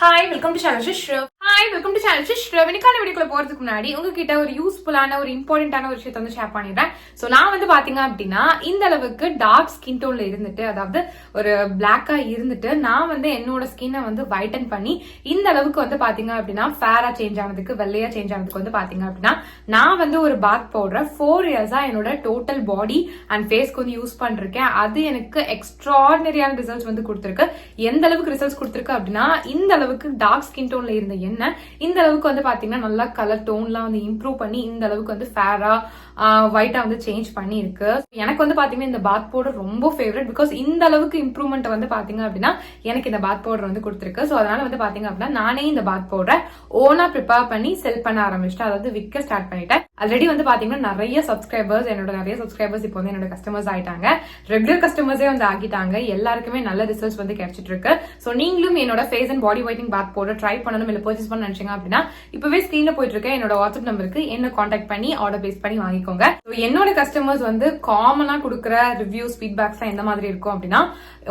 Hi welcome to channel Shrav. இன்னைக்கான வீடியோக்குள்ள போறதுக்கு முன்னாடி உங்ககிட்ட ஒரு யூஸ்ஃபுல்லான ஒரு இம்பார்ட்டன்டான ஒரு விஷயத்தை வந்து ஷேர் பண்ணிடுறேன். சோ நான் வந்து பாத்தீங்க அப்படின்னா இந்த அளவுக்கு டார்க் ஸ்கின் டோன்ல இருந்துட்டு, அதாவது ஒரு பிளாக்கா இருந்துட்டு நான் வந்து என்னோட ஸ்கின்னை வந்து வைட்டன் பண்ணி இந்த அளவுக்கு வந்து பாத்தீங்க அப்படின்னா ஃபேரா சேஞ்ச் ஆனதுக்கு, வெள்ளையா சேஞ்ச் ஆனதுக்கு வந்து பாத்தீங்க அப்படின்னா நான் வந்து ஒரு பாத் பவுடர் 4 இயர்ஸா என்னோட டோட்டல் பாடி அண்ட் ஃபேஸ்க்கு வந்து யூஸ் பண்ணிருக்கேன். அது எனக்கு எக்ஸ்ட்ராடினரியான ரிசல்ட்ஸ் வந்து கொடுத்துருக்கு. எந்த அளவுக்கு ரிசல்ட்ஸ் கொடுத்துருக்கு அப்படின்னா, இந்த அளவுக்கு டார்க் ஸ்கின் டோன்ல இருந்த எண்ணெய் இந்த அளவுக்கு வந்து பாத்தீங்கன்னா நல்லா கலர் டோன்லாம் வந்து இம்ப்ரூவ் பண்ணி இந்த அளவுக்கு வந்து ஃபேரா ஒயிட்டா வந்து சேஞ்ச் பண்ணி இருக்கு. எனக்கு வந்து பாத்தீங்கன்னா இந்த பாத் பவுடர் ரொம்ப ஃபேவரட். பிகாஸ் இந்த அளவுக்கு இம்ப்ரூவ்மெண்ட் வந்து பாத்தீங்க அப்படின்னா எனக்கு இந்த பாத் பவுடர் வந்து கொடுத்துருக்கு. சோ அதனால வந்து பாத்தீங்க அப்படின்னா நானே இந்த பாத் பவுடர் ஓனா ப்ரிப்பேர் பண்ணி செல் பண்ண ஆரம்பிச்சிட்டேன். அதாவது விற்க ஸ்டார்ட் பண்ணிட்டேன். ஆல்ரெடி வந்து பாத்தீங்கன்னா நிறைய சப்ஸ்கிரைபர்ஸ் இப்போ வந்து என்னோட கஸ்டமர்ஸ் ஆயிட்டாங்க. ரெகுலர் கஸ்டமர்ஸே வந்து ஆகிட்டாங்க. எல்லாருக்குமே நல்ல ரிசல்ட்ஸ் வந்து கிடைச்சிட்டு இருக்கு. சோ நீங்களும் என்னோட face and body whitening bath powder try பண்ணணும் இல்ல பர்ச்சேஸ் பண்ண நினைச்சீங்க அப்படின்னா இப்பவே ஸ்கிரீன்ல போயிட்டு இருக்க என்னோட வாட்ஸ்அப் நம்பருக்கு என்ன கான்டாக்ட் பண்ணி ஆர்டர் பேஸ் பண்ணி வாங்கிக்கோங்க. என்னோட கஸ்டமர்ஸ் வந்து காமனா கொடுக்குற ரிவ்யூஸ் ஃபீட்பேக்ஸ் எந்த மாதிரி இருக்கும் அப்படின்னா,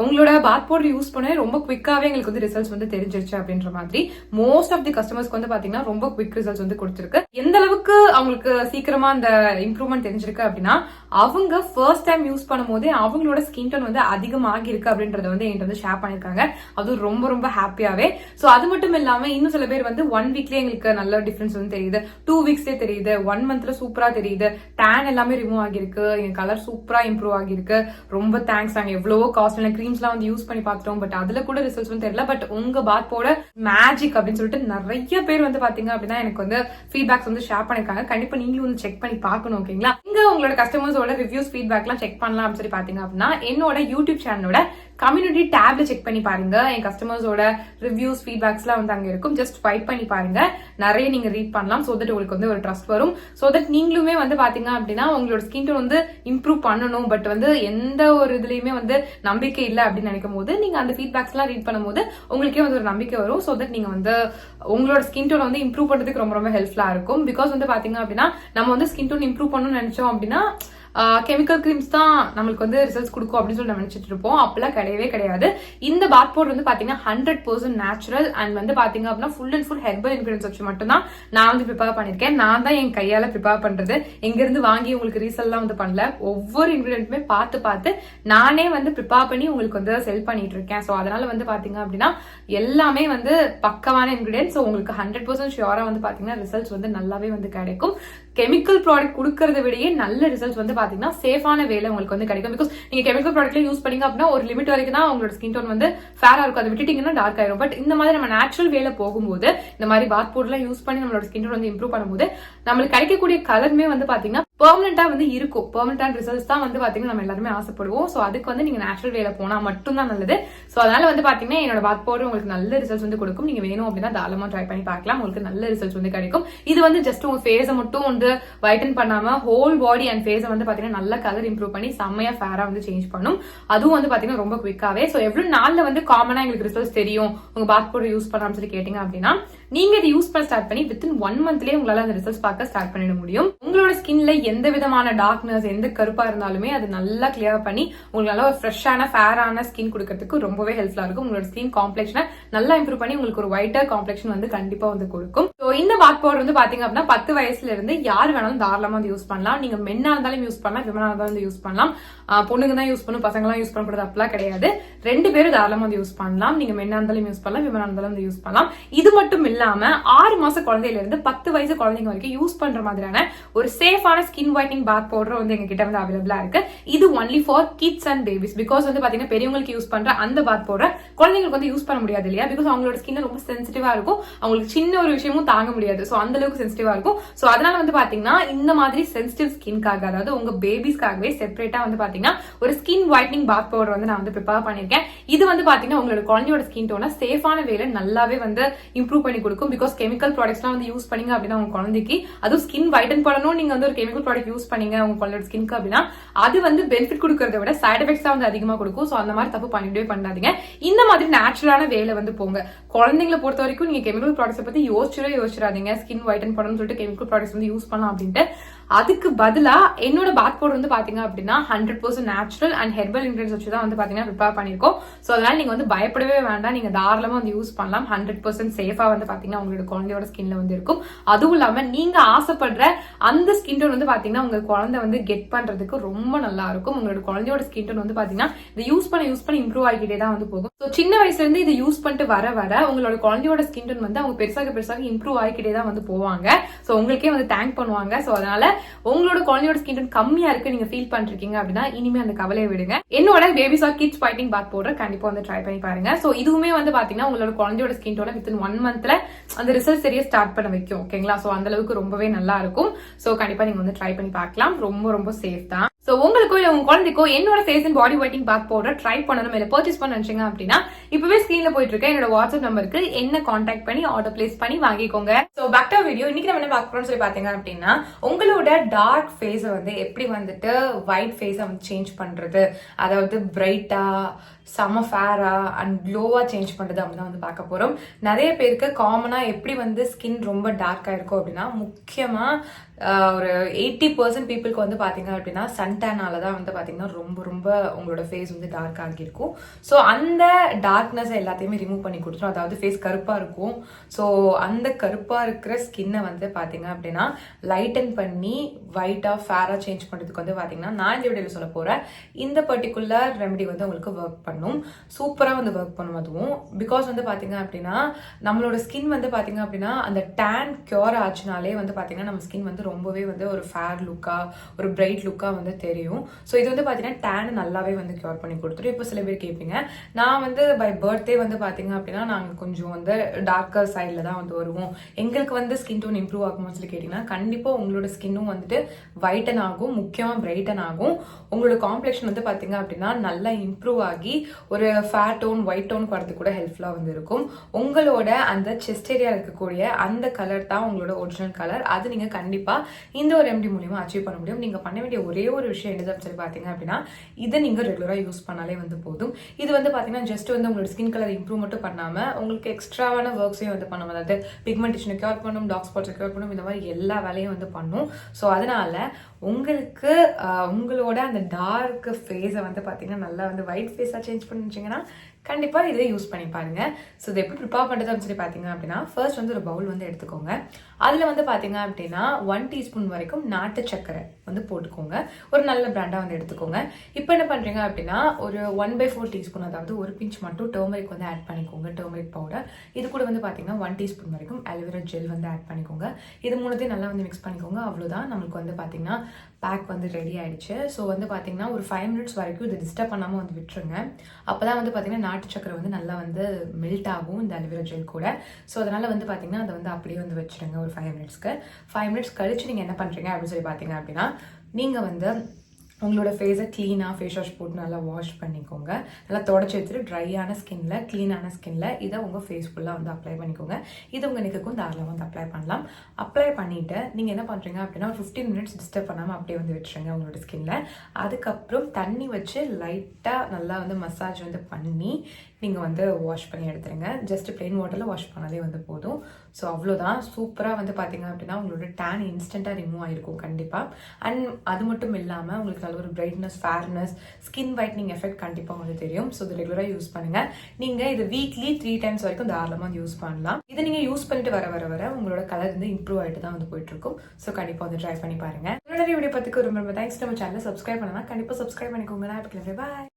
உங்களோட பாத் பவுடர் யூஸ் பண்ண ரொம்ப குவிக்காவே எங்களுக்கு வந்து ரிசல்ட்ஸ் வந்து தெரிஞ்சிருச்சு அப்படின்ற மாதிரி. மோஸ்ட் ஆஃப் தி கஸ்டமர்ஸ்க்கு வந்து பாத்தீங்கன்னா ரொம்ப குவிக் ரிசல்ட்ஸ் வந்து கொடுத்திருக்கு. எந்த அளவுக்கு அவங்களுக்கு சீக்கிரமா அந்த இம்ப்ரூவ்மெண்ட் தெரிஞ்சிருக்கு அப்படின்னா, அவங்க ஃபர்ஸ்ட் டைம் யூஸ் பண்ணும் போதே அவங்களோட ஸ்கின் டோன் வந்து அதிகமாகி இருக்கு அப்படின்றத வந்து என்கிட்ட வந்து ஷேர் பண்ணிருக்காங்க. அது ரொம்ப ரொம்ப ஹாப்பியாவே. சோ அது மட்டும் இல்லாம இன்னும் சில பேர் வந்து 1 வீக்லயே எங்களுக்கு நல்ல டிஃபரன்ஸ் வந்து தெரியுது, 2 வீக்ஸ்லயே தெரியுது, 1 மந்த்ல சூப்பரா தெரியுது, டேன் எல்லாமே ரிமூவ் ஆகிருக்கு, என் கலர் சூப்பரா இம்ப்ரூவ் ஆகிருக்கு, ரொம்ப தேங்க்ஸ். நாங்க எவ்வளவோ காஸ்ட்லியான கிரீம்ஸ் எல்லாம் வந்து யூஸ் பண்ணி பார்த்துட்டோம், பட் அதுல கூட ரிசல்ட்ஸ் வந்து தெரியல. பட் உங்க பாத் போட மேஜிக் அப்படின்னு சொல்லிட்டு நிறைய பேர் வந்து பாத்தீங்க அப்படின்னா எனக்கு வந்து ஃபீட்பேக்ஸ் வந்து ஷேர் பண்ணிருக்காங்க. கண்டிப்பா நீங்களும் வந்து செக் பண்ணி பார்க்கணும். ஓகேங்களா? இங்க உங்களோட கஸ்டமர்ஸோட ரிவ்யூஸ் ஃபீட்பேக் எல்லாம் செக் பண்ணலாம் அப்படின்னு சொல்லி பாத்தீங்க அப்படின்னா என்னோட யூடியூப் சேனலோட கம்யூனிட்டி டேப்ல செக் பண்ணி பாருங்க. என் கஸ்டமர்ஸோட ரிவ்யூஸ் ஃபீட்பேக்ஸ் எல்லாம் வந்து அங்க இருக்கும். ஜஸ்ட் ஸ்வைப் பண்ணி பாருங்க. நிறைய நீங்க ரீட் பண்ணலாம். சோ தட் உங்களுக்கு வந்து ஒரு ட்ரஸ்ட் வரும். சோ தட் நீங்களுமே வந்து பாத்தீங்க அப்படின்னா உங்களோட ஸ்கின் டோன் வந்து இம்ப்ரூவ் பண்ணணும், பட் வந்து எந்த ஒரு இதுலயுமே வந்து நம்பிக்கை இல்லை அப்படின்னு நினைக்கும் போது நீங்க அந்த ஃபீட்பேக்ஸ் எல்லாம் ரீட் பண்ணும்போது உங்களுக்கே வந்து ஒரு நம்பிக்கை வரும். சோ தட் நீங்க வந்து உங்களோட ஸ்கின் டோன் வந்து இம்ப்ரூவ் பண்றதுக்கு ரொம்ப ரொம்ப ஹெல்ப்ஃபுல்லா இருக்கும். பிகாஸ் வந்து பாத்தீங்க அப்படின்னா நம்ம வந்து ஸ்கின் டோன் இம்ப்ரூவ் பண்ணணும்னு நினைச்சோம் அப்படின்னா கெமிக்கல் கிரீம்ஸ் தான் நம்மளுக்கு வந்து ரிசல்ட்ஸ் கொடுக்கும் அப்படின்னு சொல்லி நம்ம நினைச்சிட்டு இருப்போம். அப்பெல்லாம் கிடையவே கிடையாது. இந்த பாத் பவுடர் வந்து பாத்தீங்கன்னா 100% நேச்சுரல் அண்ட் வந்து பாத்தீங்க அப்படின்னா full and full herbal ingredients வச்சு மட்டும் தான் நான் வந்து ப்ரிப்பேர் பண்ணிருக்கேன். நான் தான் என் கையால ப்ரிப்பேர் பண்றது. எங்க இருந்து வாங்கி உங்களுக்கு ரீசெல்லாம் வந்து பண்ணல. ஒவ்வொரு இன்கிரியன்ட்டுமே பார்த்து நானே வந்து ப்ரிப்பேர் பண்ணி உங்களுக்கு வந்து செல் பண்ணிட்டு இருக்கேன். சோ அதனால வந்து பாத்தீங்க அப்படின்னா எல்லாமே வந்து பக்கமான இன்கிரியன்ஸ். ஸோ உங்களுக்கு 100% ஷியோரா வந்து பாத்தீங்கன்னா ரிசல்ட்ஸ் வந்து நல்லாவே வந்து கிடைக்கும். கெமிக்கல் ப்ராடக்ட் கொடுக்கறத விடையே நல்ல ரிசல்ட்ஸ் வந்து பாத்தீங்கன்னா சேஃபான வேலை உங்களுக்கு வந்து கிடைக்கும். பிகாஸ் நீங்க கெமிக்கல் ப்ராடக்ட்ல யூஸ் பண்ணீங்க அப்படின்னா ஒரு லிமிட் வரைக்கும் தான் உங்களோட ஸ்கின் டோன் வந்து ஃபேரா இருக்கும். அதை விட்டுட்டீங்கன்னா டார்க் ஆயிரும். பட் இந்த மாதிரி நம்ம நேச்சுரல் வேலை போகும்போது இந்த மாதிரி பாத் பவுடர்லாம் யூஸ் பண்ணி நம்மளோட ஸ்கின் டோன் வந்து இம்ப்ரூவ் பண்ணும்போது நம்மளுக்கு கிடைக்கக்கூடிய கலருமே வந்து பாத்தீங்கன்னா பெர்மனண்டா வந்து இருக்கும். பெர்மனன்டான ரிசல்ட்ஸ் தான் வந்து பாத்தீங்கன்னா நம்ம எல்லாருமே ஆசைப்படுவோம். சோ அதுக்கு வந்து நீங்க நேச்சுரல் வேலை போனா மட்டும் தான் நல்லது. சோ அதனால வந்து பாத்தீங்கன்னா என்னோட பாத் பவுடர் உங்களுக்கு நல்ல ரிசல்ட்ஸ் வந்து கொடுக்கும். நீங்க வேணும் அப்படின்னா தாராளமா ட்ரை பண்ணி பார்க்கலாம். உங்களுக்கு நல்ல ரிசல்ட்ஸ் வந்து கிடைக்கும். இது வந்து ஜஸ்ட் உங்க ஃபேஸை மட்டும் வந்து வைட்டன் பண்ணாம ஹோல் பாடி அண்ட் ஃபேஸை வந்து பாத்தீங்கன்னா நல்ல கலர் இம்ப்ரூவ் பண்ணி செம்மையா ஃபேரா வந்து சேஞ்ச் பண்ணும். அதுவும் வந்து பாத்தீங்கன்னா ரொம்ப குவிக்காவே. சோ எவ்வளவு நாள்ல வந்து காமனா எங்களுக்கு ரிசல்ட்ஸ் தெரியும் உங்க பாத் பவுடர் யூஸ் பண்ணலாம்னு சொல்லி கேட்டீங்க அப்படின்னா, நீங்க இதை யூஸ் பண்ண ஸ்டார்ட் பண்ணி வித்தின் 1 மந்த்லயே உங்களால அந்த ரிசல்ட்ஸ் பார்க்க ஸ்டார்ட் பண்ணிட முடியும். உங்களோட ஸ்கின்ல எந்த விதமான டார்க்னஸ் எந்த கருப்பா இருந்தாலுமே அது நல்லா கிளியர் பண்ணி உங்களுக்கு ஒரு ஃப்ரெஷ்ஷான ஃபேரான ஸ்கின் கொடுக்கறதுக்கு ரொம்பவே ஹெல்ப்ஃபுல்லா இருக்கும். உங்களோட ஸ்கின் காம்ப்ளெக்ஷனை நல்லா இம்ப்ரூவ் பண்ணி உங்களுக்கு ஒரு ஒயிட்டர் காம்ப்ளெக்ஷன் வந்து கண்டிப்பா வந்து கொடுக்கும். ஸோ இந்த பாத் பவுடர் வந்து பாத்தீங்க அப்படின்னா 10 வயசுல இருந்து யார் வேணாலும் தாராளமா வந்து யூஸ் பண்ணலாம். நீங்க மென்னா இருந்தாலும் யூஸ் பண்ணலாம், விமனா இருந்தாலும் வந்து யூஸ் பண்ணலாம். பொண்ணுங்க தான் யூஸ் பண்ணும், பசங்க எல்லாம் யூஸ் பண்ணக்கூடாது அப்படிலாம் கிடையாது. 2 பேரும் தாராளமா வந்து யூஸ் பண்ணலாம். நீங்க மென்னா இருந்தாலும் யூஸ் பண்ணலாம், விமனா இருந்தாலும் வந்து யூஸ் பண்ணலாம். இது மட்டும் இல்லாம 6 மாச குழந்தையில இருந்து 10 வயசு குழந்தைங்க வரைக்கும் யூஸ் பண்ற மாதிரியான ஒரு சேஃபான ஸ்கின் ஒயிட்னிங் பாத் பவுடர் வந்து எங்க கிட்ட வந்து அவைலபிளா இருக்கு. இது only for kids and babies. Because வந்து பாத்தீங்கன்னா பெரியவங்களுக்கு யூஸ் பண்ற அந்த பாத் பவுடர் குழந்தைங்களுக்கு வந்து யூஸ் பண்ண முடியாது இல்லையா? பிகாஸ் அவங்களோட ஸ்கின் ரொம்ப சென்சிட்டிவா இருக்கும். அவங்களுக்கு சின்ன ஒரு விஷயமும் தாங்க முடியாது. சோ அந்த அளவுக்கு சென்சிட்டிவா இருக்கும். சோ அதனால வந்து பாத்தீங்கன்னா இந்த மாதிரி சென்சிட்டிவ் ஸ்கின்காக, அதாவது உங்க பேபிஸ்க்காகவே செப்பரேட்டா வந்து பாத்தீங்கன்னா ஒரு ஸ்கின் ஒயிட்னிங் பாத் பவுடர் வந்து நான் வந்து ப்ரிப்பேர் பண்ணிருக்கேன். இது வந்து பாத்தீங்கன்னா உங்களோட குழந்தையோட ஸ்கின் டோனை சேஃபான வேலை நல்லாவே வந்து இம்ப்ரூவ் பண்ணி கொடுக்கும். பிகாஸ் கெமிக்கல் ப்ராடக்ட்ஸ்லாம் வந்து யூஸ் பண்ணீங்க அப்படின்னா உங்க குழந்தைக்கு அதுவும் ஸ்கின் வைட்டன் பண்ணணும் நீங்க வந்து ஒரு கெமிக்கல் ப்ராடக்ட் யூஸ் பண்ணீங்க உங்க குழந்தையோட ஸ்கின்க்கு அப்படின்னா அது வந்து பெனிஃபிட் கொடுக்கறத விட சைட் எஃபெக்ட்ஸ் தான் வந்து அதிகமா கொடுக்கும். சோ அந்த மாதிரி தப்பு பண்ணிட்டே பண்ணாதீங்க. இந்த மாதிரி நேச்சுரலான வேலை வந்து போங்க. குழந்தைங்களை பொறுத்த வரைக்கும் நீங்க கெமிக்கல் ப்ராடக்ட்ஸ் பத்தி யோசிச்சிடாதீங்க. ஸ்கின் வைட்டன் பண்ணணும்னு சொல்லிட்டு கெமிக்கல் ப்ராடக்ட்ஸ் வந்து யூஸ் பண்ணலாம் அப்படின்ட்டு அதுக்கு பதிலா என்னோட பாத் பவுடர் வந்து பாத்தீங்க அப்படின்னா 100% நேச்சுரல் அண்ட் ஹெர்பல் இன்கிரிடியன்ஸ் வச்சு தான் வந்து பாத்தீங்கன்னா ப்ரிப்பேர் பண்ணிருக்கோம். சோ அதனால நீங்க வந்து பயப்படவே வேண்டாம், நீங்க தாராளமா வந்து யூஸ் பண்ணலாம். 100% சேஃபா வந்து பாத்தீங்கன்னா உங்களோட குழந்தையோட ஸ்கின்ல வந்து இருக்கும். அதுவும் இல்லாம நீங்க ஆசைப்படுற அந்த ஸ்கின் டோன் வந்து பாத்தீங்கன்னா உங்க குழந்தை வந்து கெட் பண்றதுக்கு ரொம்ப நல்லா இருக்கும். உங்களோட குழந்தையோட ஸ்கின் டோன் வந்து பாத்தீங்கன்னா இதை யூஸ் பண்ண இம்ப்ரூவ் ஆகிட்டே தான் வந்து போகும். ஸோ சின்ன வயசுல இருந்து இதை யூஸ் பண்ணிட்டு வர உங்களோட குழந்தையோட ஸ்கின் டோன் வந்து அவங்க பெருசாக இம்ப்ரூவ் ஆகிக்கிட்டே தான் வந்து போவாங்க. ஸோ உங்களுக்கே வந்து தேங்க் பண்ணுவாங்க. ஸோ அதனால உங்களோட குழந்தையோட ஸ்கின் டோன் கம்மியா இருக்கு நீங்க ஃபீல் பண்ணிருக்கீங்க அப்படின்னா இனிமே அந்த கவலையை விடுங்க. என்னோட babies or kids fighting bath powder கண்டிப்பா வந்து ட்ரை பண்ணி பாருங்க. ஸோ இதுவுமே வந்து பாத்தீங்கன்னா உங்களோட குழந்தையோட ஸ்கின் டோனை வித்தின் 1 மந்த்ல அந்த ரிசல்ட் சரியா ஸ்டார்ட் பண்ண வைக்கும். ஓகேங்களா? ஸோ அந்த அளவுக்கு ரொம்பவே நல்லா இருக்கும். ஸோ கண்டிப்பா நீங்க வந்து ட்ரை பண்ணி பார்க்கலாம். ரொம்ப சேஃப் தான். சோ உங்களுக்கோ இல்ல உங்க குழந்தைக்கோ என்னோட face and body whitening bath powder try பண்ணணும் இல்ல பர்ச்சேஸ் பண்ண நினைச்சீங்க அப்படின்னா இப்பவே ஸ்கிரீன்ல போயிட்டு இருக்க என்னோட வாட்ஸ்அப் நம்பருக்கு என்ன கான்டாக்ட் பண்ணி ஆர்டர் பிளேஸ் பண்ணி வாங்கிக்கோங்க. So back to video. இன்னைக்கு நம்ம என்ன பார்க்க போறோம்னு சொல்லி பாத்தீங்க அப்படின்னா உங்களோட டார்க் ஃபேஸ வந்து எப்படி வந்துட்டு ஒயிட் ஃபேஸ வந்து சேஞ்ச் பண்றது, அதாவது பிரைட்டா செம ஃபேரா அண்ட் க்ளோவா சேஞ்ச் பண்றது அப்படின்னு வந்து பார்க்க போறோம். நிறைய பேருக்கு காமனா எப்படி வந்து ஸ்கின் ரொம்ப டார்க்கா இருக்கும் அப்படின்னா முக்கியமா ஒரு 80% பீப்புளுக்கு வந்து பாத்தீங்க அப்படின்னா சன்டேனால தான் வந்து பாத்தீங்கன்னா ரொம்ப உங்களோட ஃபேஸ் வந்து டார்க் ஆகியிருக்கும். ஸோ அந்த டார்க்னஸ் எல்லாத்தையுமே ரிமூவ் பண்ணி கொடுத்துரும். அதாவது ஃபேஸ் கருப்பா இருக்கும். ஸோ அந்த கருப்பா இருக்கிற ஸ்கின்னை வந்து பாத்தீங்க அப்படின்னா லைட்டன் பண்ணி ஒயிட்டா ஃபேரா சேஞ்ச் பண்றதுக்கு வந்து பாத்தீங்கன்னா நான் இந்த வீடியோல சொல்ல போறேன் இந்த பர்டிகுலர் ரெமெடி வந்து உங்களுக்கு ஒர்க் பண்ணும். சூப்பரா வந்து ஒர்க் பண்ணும். அதுவும் பிகாஸ் வந்து பாத்தீங்க அப்படின்னா நம்மளோட ஸ்கின் வந்து பாத்தீங்க அப்படின்னா அந்த டேன் கியூர் ஆச்சுனாலே வந்து பாத்தீங்கன்னா நம்ம ஸ்கின் வந்து ரொம்பவே வந்து ஒரு ஃபேர் லுக்கா ஒரு பிரைட் லுக்கா வந்து தெரியும். ஸோ இது வந்து பாத்தீங்கன்னா டேன் நல்லாவே வந்து கியூர் பண்ணி கொடுத்துரும். இப்போ சில பேர் கேட்பீங்க, நான் வந்து பை பர்த்டே வந்து பாத்தீங்க அப்படின்னா நாங்க கொஞ்சம் வந்து டார்க்கர் சைட்ல தான் வந்து வருவோம், எங்களுக்கு வந்து ஸ்கின் டோன் இம்ப்ரூவ் ஆகும்னு சொல்லி கேட்டீங்கன்னா கண்டிப்பா உங்களோட ஸ்கின்னும் வந்துட்டு வைட்டன் ஆகும், முக்கியமா பிரைட்டன் ஆகும். உங்களோட காம்ப்ளெக்ஷன் வந்து பாத்தீங்க அப்படின்னா நல்லா இம்ப்ரூவ் ஆகி ஒரு ஃபேர் டோன் ஒயிட் டோன் வரதுக்கு கூட ஹெல்ப்ஃபுல்லா வந்து இருக்கும். உங்களோட அந்த செஸ்ட் ஏரியா இருக்கக்கூடிய அந்த கலர் தான் உங்களோட ஒரிஜினல் கலர். அது நீங்க கண்டிப்பா இந்த ஒரு ரெமெடி மூலியமா அச்சீவ் பண்ண முடியும். நீங்க பண்ண வேண்டிய ஒரே ஒரு விஷயம் என்னதுன்னு சொல்லி பாத்தீங்க அப்படின்னா இதை நீங்க ரெகுலரா யூஸ் பண்ணாலே வந்து போதும். இது வந்து பாத்தீங்கன்னா ஜஸ்ட் வந்து உங்களோட ஸ்கின் கலர் இம்ப்ரூவ் மட்டும் பண்ணாம உங்களுக்கு எக்ஸ்ட்ராவான ஒர்க்ஸையும் வந்து பண்ணும். அதாவது பிக்மெண்டேஷனை கியூர் பண்ணும், டார்க் ஸ்பாட்ஸை கியூர் பண்ணும், இந்த மாதிரி எல்லா வேலையும் வந்து பண்ணும். ஸோ அதனால உங்களுக்கு உங்களோட அந்த டார்க் ஃபேஸை வந்து பாத்தீங்கன்னா நல்லா வந்து ஒயிட் ஃபேஸா சேஞ்ச் பண்ணிச்சிங்கன்னா கண்டிப்பா இதை யூஸ் பண்ணி பாருங்க. ஸோ இதை எப்படி ப்ரிப்பேர் பண்றது அப்படின்னு சொல்லி பாத்தீங்க அப்படின்னா ஃபர்ஸ்ட் வந்து ஒரு பவுல் வந்து எடுத்துக்கோங்க. அதுல வந்து பாத்தீங்க அப்படின்னா 1 டீஸ்பூன் வரைக்கும் நாட்டு சர்க்கரை வந்து போட்டுக்கோங்க. ஒரு நல்ல பிராண்டா வந்து எடுத்துக்கோங்க. இப்போ என்ன பண்றீங்க அப்படின்னா ஒரு 1/4 டீஸ்பூன் அதாவது ஒரு பிஞ்ச் மட்டும் டர்மரிக் வந்து ஆட் பண்ணிக்கோங்க, டர்மரிக் பவுடர். இது கூட வந்து பாத்தீங்கன்னா 1 டீஸ்பூன் வரைக்கும் அலோவேரா ஜெல் வந்து ஆட் பண்ணிக்கோங்க. இது மூணுத்தையும் நல்லா வந்து மிக்ஸ் பண்ணிக்கோங்க. அவ்வளவுதான், நம்மளுக்கு வந்து பாத்தீங்கன்னா பேக் வந்து ரெடி ஆயிடுச்சு. ஸோ வந்து பாத்தீங்கன்னா ஒரு 5 மினிட்ஸ் வரைக்கும் இது டிஸ்டர்ப் பண்ணாம வந்து விட்டுருங்க. அப்பதான் வந்து பாத்தீங்கன்னா நாட்டு சக்கரை வந்து நல்லா வந்து மெல்ட் ஆகும் இந்த அலோவேரா ஜெல் கூட. ஸோ அதனால வந்து பாத்தீங்கன்னா அதை வந்து அப்படியே வந்து வச்சிருங்க ஒரு 5 மினிட்ஸ்க்கு. 5 மினிட்ஸ் கழிச்சு நீங்க என்ன பண்றீங்க அப்படின்னு சொல்லி பாத்தீங்க அப்படின்னா நீங்க வந்து உங்களோட ஃபேஸை க்ளீனாக ஃபேஸ் வாஷ் போட்டு நல்லா வாஷ் பண்ணிக்கோங்க. நல்லா தொடச்சி எடுத்துட்டு ட்ரையான ஸ்கின்ல க்ளீனான ஸ்கின்ல இதை உங்கள் ஃபேஸ் ஃபுல்லாக வந்து அப்ளை பண்ணிக்கோங்க. இது உங்கள் நெக்குக்கும் தாராளமாக வந்து அப்ளை பண்ணலாம். அப்ளை பண்ணிவிட்டு நீங்கள் என்ன பண்ணுறீங்க அப்படின்னா ஒரு 15 மினிட்ஸ் டிஸ்டர்ப் பண்ணாமல் அப்படியே வந்து வச்சுருங்க உங்களோட ஸ்கின்ல. அதுக்கப்புறம் தண்ணி வச்சு லைட்டாக நல்லா வந்து மசாஜ் வந்து பண்ணி நீங்கள் வந்து வாஷ் பண்ணி எடுத்துருங்க. ஜஸ்ட் பிளெயின் வாட்டரில் வாஷ் பண்ணாலே வந்து போதும். ஸோ அவ்வளோதான். சூப்பராக வந்து பார்த்தீங்க அப்படின்னா உங்களோட டேன் இன்ஸ்டண்ட்டாக ரிமூவ் ஆகிருக்கும் கண்டிப்பாக. அண்ட் அது மட்டும் இல்லாமல் உங்களுக்கு நல்ல ஒரு brightness, fairness, skin whitening effect கண்டிப்பாக வந்து தெரியும். ஸோ இது ரெகுலராக யூஸ் பண்ணுங்கள். நீங்கள் இது வீக்லி 3 டைம்ஸ் வரைக்கும் தாராளமாக யூஸ் பண்ணலாம். இதை நீங்கள் யூஸ் பண்ணிட்டு வர உங்களோட கலர் வந்து இம்ப்ரூவ் ஆகிட்டு தான் வந்து போயிட்டு இருக்கும். ஸோ கண்டிப்பாக வந்து ட்ரை பண்ணி பாருங்கள். என்னோட வீடியோ பற்றிக்கு ரொம்ப தேங்க்ஸ். நம்ம சேனலை சப்ஸ்கிரைப் பண்ணலாம், கண்டிப்பாக சப்ஸ்கிரைப் பண்ணிக்கோங்க. நான் இப்போ பாய்.